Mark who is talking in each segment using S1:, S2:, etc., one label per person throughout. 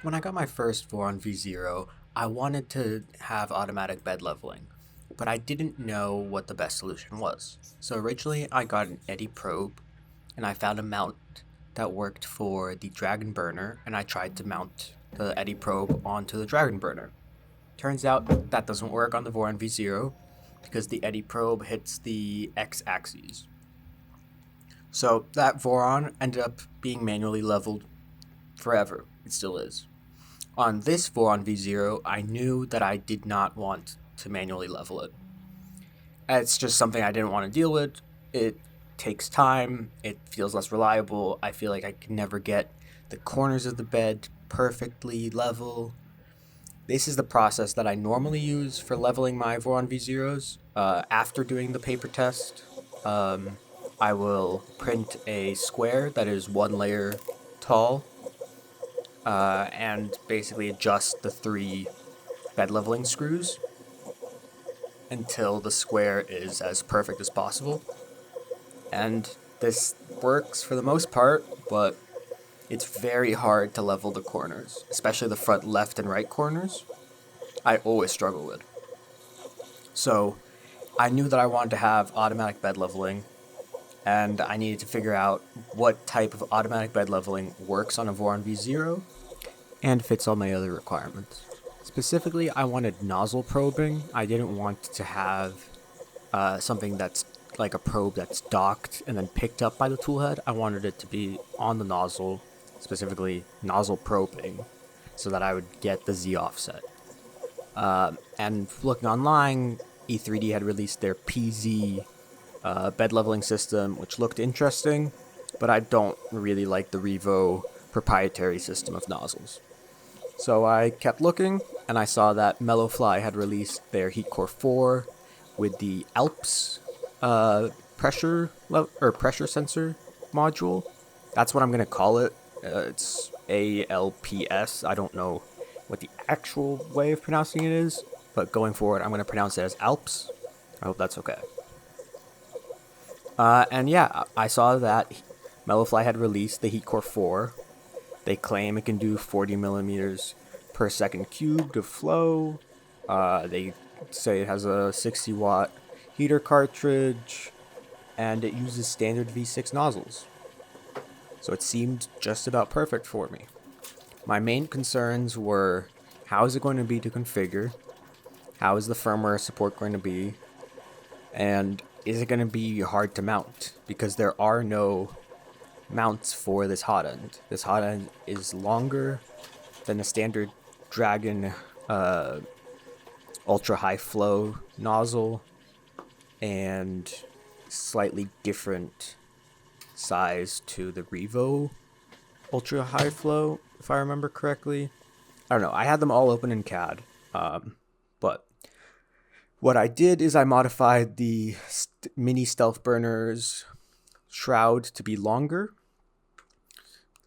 S1: When I got my first Voron V0, I wanted to have automatic bed leveling, but I didn't know what the best solution was. So originally I got an eddy probe, and I found a mount that worked for the dragon burner, and I tried to mount the eddy probe onto the dragon burner. Turns out that doesn't work on the Voron V0 because the eddy probe hits the x-axis. So that Voron ended up being manually leveled forever. It still is. On this Voron V0, I knew that I did not want to manually level it. It's just something I didn't want to deal with. It takes time, it feels less reliable. I feel like I can never get the corners of the bed perfectly level. This is the process that I normally use for leveling my Voron V0s. After doing the paper test, I will print a square that is one layer tall and basically adjust the three bed leveling screws until the square is as perfect as possible. And this works for the most part, but it's very hard to level the corners, especially the front left and right corners. I always struggle with. So I knew that I wanted to have automatic bed leveling, and I needed to figure out what type of automatic bed leveling works on a Voron V0 and fits all my other requirements. Specifically, I wanted nozzle probing. I didn't want to have something that's like a probe that's docked and then picked up by the toolhead. I wanted it to be on the nozzle, specifically nozzle probing, so that I would get the Z offset. And looking online, E3D had released their PZ bed leveling system, which looked interesting, but I don't really like the Revo proprietary system of nozzles. So I kept looking, and I saw that MellowFly had released their HeatCore4 with the Alps pressure sensor module. That's what I'm gonna call it. It's ALPS. I don't know what the actual way of pronouncing it is, but going forward, I'm gonna pronounce it as Alps. I hope that's okay. And yeah, I saw that MellowFly had released the HeatCore4. They claim it can do 40 millimeters per second cubed of flow. They say it has a 60 watt heater cartridge, and it uses standard V6 nozzles. So it seemed just about perfect for me. My main concerns were, how is it going to be to configure? How is the firmware support going to be? And is it going to be hard to mount? Because there are no mounts for this hot end. This hot end is longer than the standard Dragon ultra high flow nozzle, and slightly different size to the Revo ultra high flow, if I remember correctly. I don't know. I had them all open in CAD, but what I did is I modified the mini stealth burner's shroud to be longer,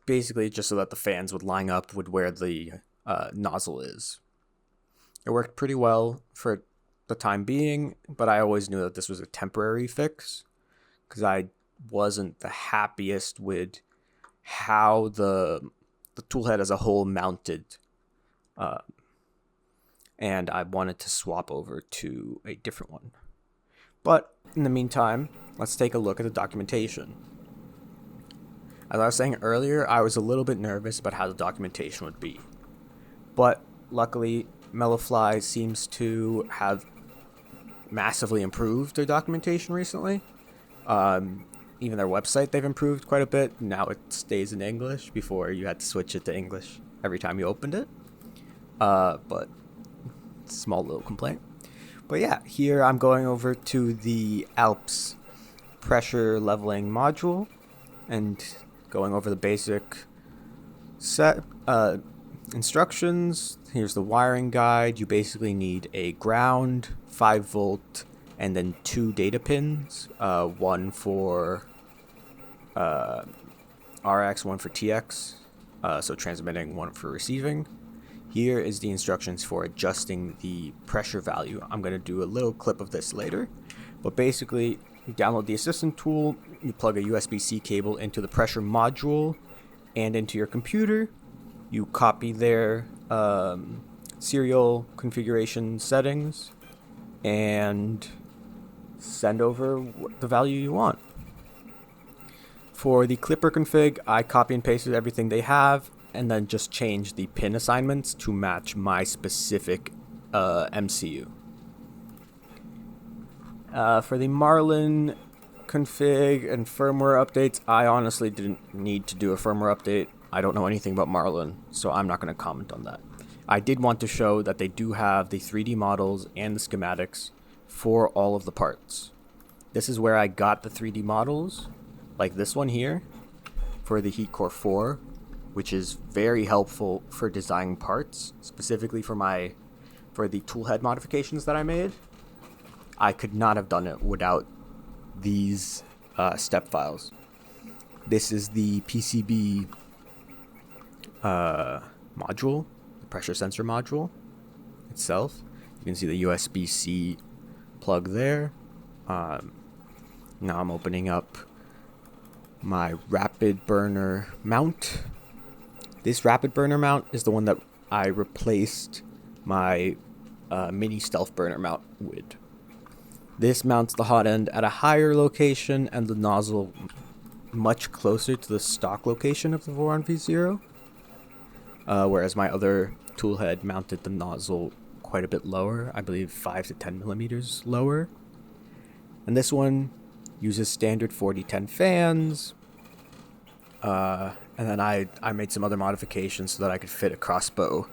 S1: basically just so that the fans would line up with where the nozzle is. It worked pretty well for the time being, but I always knew that this was a temporary fix because I wasn't the happiest with how the toolhead as a whole mounted, and I wanted to swap over to a different one. But in the meantime, let's take a look at the documentation. As I was saying earlier, I was a little bit nervous about how the documentation would be, but luckily MellowFly seems to have massively improved their documentation recently. Even their website, they've improved quite a bit. Now it stays in English. Before, you had to switch it to English every time you opened it. But small little complaint. But yeah, here I'm going over to the Alps pressure leveling module and going over the basic set instructions. Here's the wiring guide. You basically need a ground, 5 volt, and then 2 data pins, one for RX, one for TX, so transmitting, one for receiving. Here is the instructions for adjusting the pressure value. I'm going to do a little clip of this later, but basically you download the assistant tool, you plug a USB-C cable into the pressure module and into your computer, You copy their serial configuration settings and send over the value you want. For the clipper config, I copy and pasted everything they have and then just change the pin assignments to match my specific MCU. For the Marlin config and firmware updates, I honestly didn't need to do a firmware update. I don't know anything about Marlin, so I'm not going to comment on that. I did want to show that they do have the 3D models and the schematics for all of the parts. This is where I got the 3D models, like this one here, for the HeatCore4, which is very helpful for designing parts, specifically for the toolhead modifications that I made. I could not have done it without these step files. This is the PCB module, the pressure sensor module itself. You can see the USB-C plug there. Now I'm opening up my rapid burner mount. This rapid burner mount is the one that I replaced my mini stealth burner mount with. This mounts the hot end at a higher location and the nozzle much closer to the stock location of the Voron V0, whereas my other toolhead mounted the nozzle quite a bit lower, I believe 5 to 10 millimeters lower. And this one uses standard 4010 fans, and then I made some other modifications so that I could fit a crossbow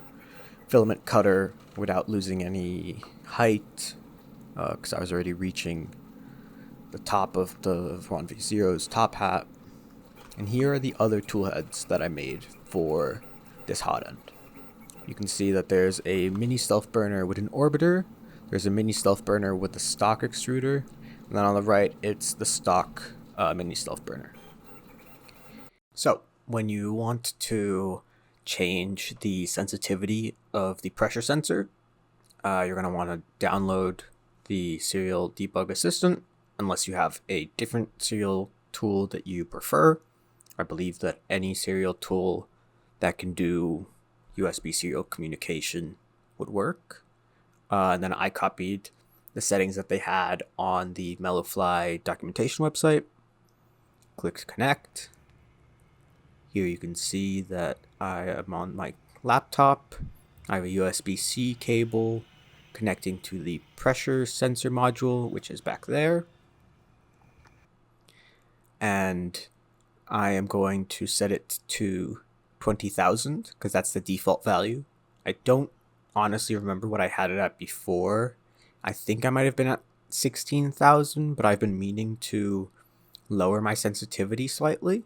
S1: filament cutter without losing any height, because I was already reaching the top of the Voron V0's top hat. And here are the other tool heads that I made for this hot end. You can see that there's a mini stealth burner with an orbiter, there's a mini stealth burner with the stock extruder, and then on the right it's the stock mini stealth burner. So when you want to change the sensitivity of the pressure sensor, you're going to want to download the Serial Debug Assistant, unless you have a different serial tool that you prefer. I believe that any serial tool that can do USB serial communication would work. And then I copied the settings that they had on the MellowFly documentation website. Click connect. Here you can see that I am on my laptop. I have a USB-C cable connecting to the pressure sensor module, which is back there. And I am going to set it to 20,000 because that's the default value. I don't honestly remember what I had it at before. I think I might have been at 16,000, but I've been meaning to lower my sensitivity slightly.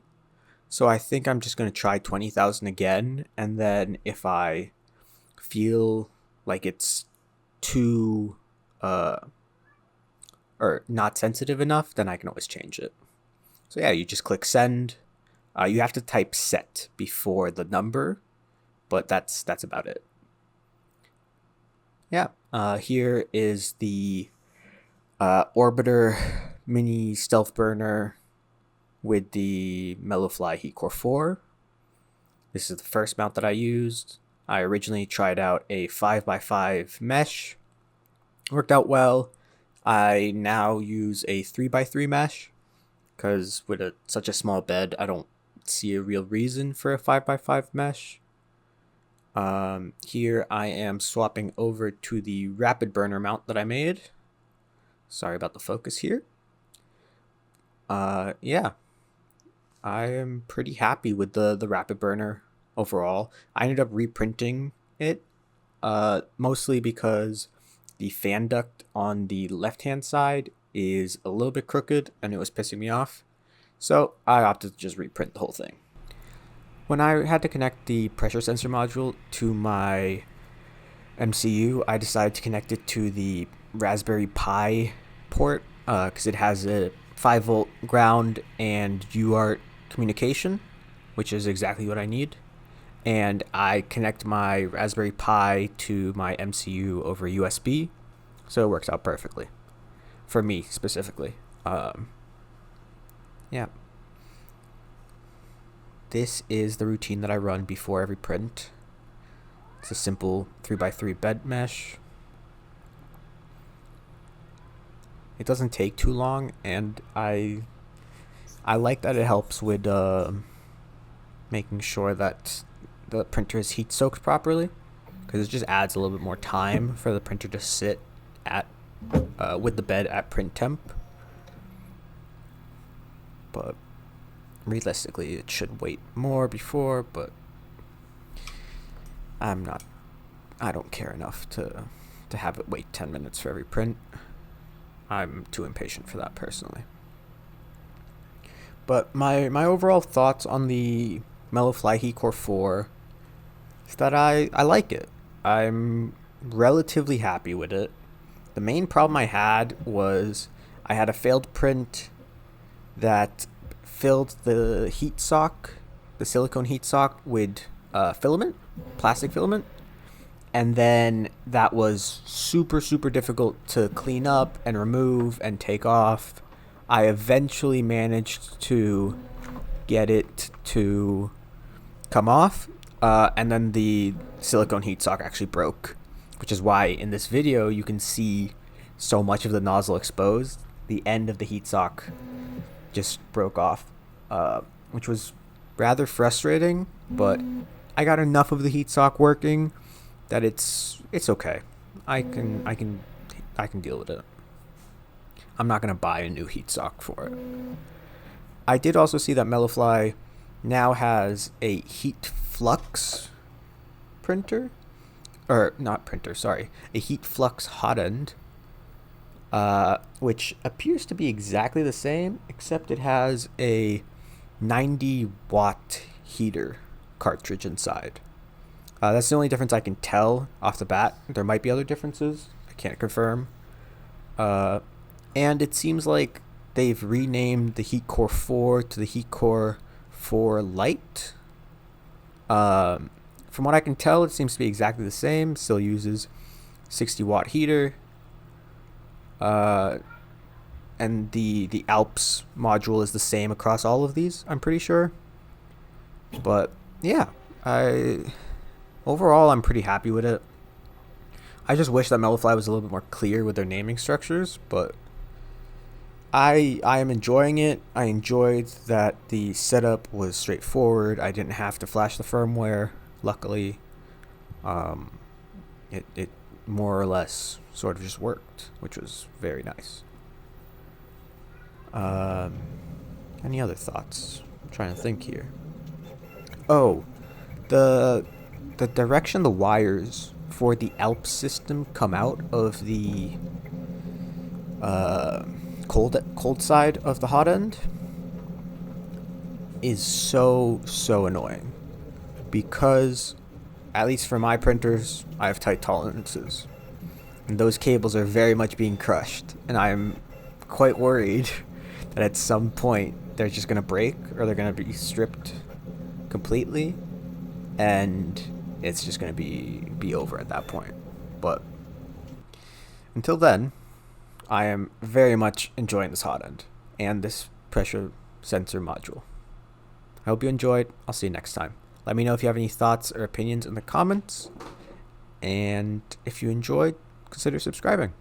S1: So I think I'm just going to try 20,000 again, and then if I feel like it's too or not sensitive enough, then I can always change it. So yeah, you just click send. You have to type set before the number, but that's about it. Yeah, here is the orbiter mini stealth burner with the MellowFly HeatCore4. This is the first mount that I used. I originally tried out a 5x5 mesh. Worked out well. I now use a 3x3 mesh because with such a small bed, I don't see a real reason for a 5x5 mesh. Here I am swapping over to the rapid burner mount that I made. Sorry about the focus here. Yeah, I am pretty happy with the rapid burner overall. I ended up reprinting it, mostly because the fan duct on the left-hand side is a little bit crooked and it was pissing me off. So I opted to just reprint the whole thing. When I had to connect the pressure sensor module to my MCU, I decided to connect it to the Raspberry Pi port because it has a 5-volt ground and UART communication, which is exactly what I need. And I connect my Raspberry Pi to my MCU over USB, so it works out perfectly for me specifically. Yeah. this is the routine that I run before every print. It's a simple 3x3 bed mesh. It doesn't take too long, and I like that it helps with making sure that the printer is heat soaked properly, because it just adds a little bit more time for the printer to sit at with the bed at print temp. But realistically, it should wait more before, but I don't care enough to have it wait 10 minutes for every print. I'm too impatient for that personally. But my overall thoughts on the MellowFly HeatCore4 is that I like it. I'm relatively happy with it. The main problem I had was I had a failed print that filled the heat sock, the silicone heat sock, with filament, plastic filament. And then that was super difficult to clean up and remove and take off. I eventually managed to get it to come off, and then the silicone heat sock actually broke, which is why in this video you can see so much of the nozzle exposed. The end of the heat sock just broke off, which was rather frustrating, but I got enough of the heat sock working that it's okay. I can deal with it. I'm not gonna buy a new heat sock for it. I did also see that MellowFly now has a heat flux printer, or not printer, sorry, a heat flux hotend, which appears to be exactly the same, except it has a 90-watt heater cartridge inside. That's the only difference I can tell off the bat. There might be other differences. I can't confirm. And it seems like they've renamed the HeatCore4 to the HeatCore4 Lite. From what I can tell, it seems to be exactly the same. Still uses 60-watt heater. And the Alps module is the same across all of these, I'm pretty sure. But yeah, overall I'm pretty happy with it. I just wish that MellowFly was a little bit more clear with their naming structures, but I am enjoying it. I enjoyed that the setup was straightforward. I didn't have to flash the firmware, luckily. It more or less sort of just worked, which was very nice. Any other thoughts? I'm trying to think here. Oh, the direction the wires for the Alps system come out of the cold side of the hot end is so annoying, because at least for my printers I have tight tolerances, and those cables are very much being crushed, and I'm quite worried that at some point they're just going to break, or they're going to be stripped completely, and it's just going to be over at that point. But until then, I am very much enjoying this hot end and this pressure sensor module. I hope you enjoyed. I'll see you next time. Let me know if you have any thoughts or opinions in the comments, and if you enjoyed, consider subscribing.